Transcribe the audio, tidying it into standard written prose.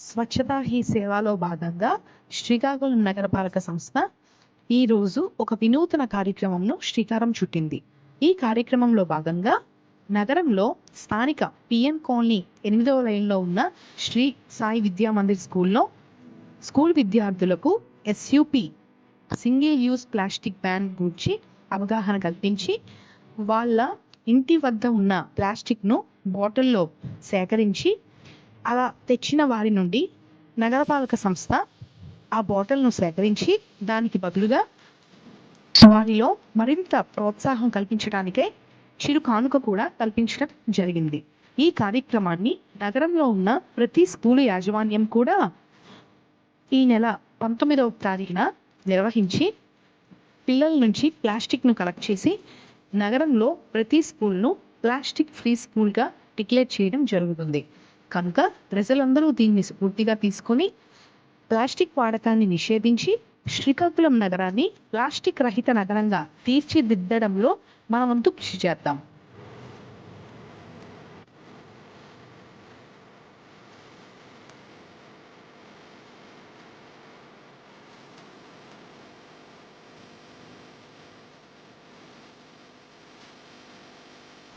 స్వచ్ఛతా he సేవలో భాగంగా శ్రీకాకుళం నగరపాలక సంస్థ ఈరోజు ఒక వినూతన కార్యక్రమంను శ్రీకారం చుట్టింది. ఈ కార్యక్రమంలో భాగంగా నగరంలో స్థానిక పిఎన్ కాలనీ 8వ లైన్లో ఉన్న శ్రీ సాయి విద్యా మందిర్ స్కూల్లో స్కూల్ విద్యార్థులకు SUP single use plastic ban గురించి అవగాహన కల్పించి వాళ్ళ ఇంటి వద్ద ఉన్న ప్లాస్టిక్ను బాటిల్లో సేకరించి అలా తెచ్చిన వారి నుండి నగరపాలక సంస్థ ఆ బాటిల్ను సేకరించి దానికి బదులుగా వారిలో మరింత ప్రోత్సాహం కల్పించడానికే చిరు కానుక కూడా కల్పించడం జరిగింది. ఈ కార్యక్రమాన్ని నగరంలో ఉన్న ప్రతి స్కూలు యాజమాన్యం కూడా ఈ నెల 19వ తారీఖున నిర్వహించి పిల్లల నుంచి ప్లాస్టిక్ను కలెక్ట్ చేసి నగరంలో ప్రతి స్కూల్ను ప్లాస్టిక్ ఫ్రీ స్కూల్గా డిక్లేర్ చేయడం జరుగుతుంది. కనుక ప్రజలందరూ దీన్ని స్ఫూర్తిగా తీసుకొని ప్లాస్టిక్ వాడకాన్ని నిషేధించి శ్రీకాకుళం నగరాన్ని ప్లాస్టిక్ రహిత నగరంగా తీర్చిదిద్దడంలో మన వంతు కృషి చేద్దాం.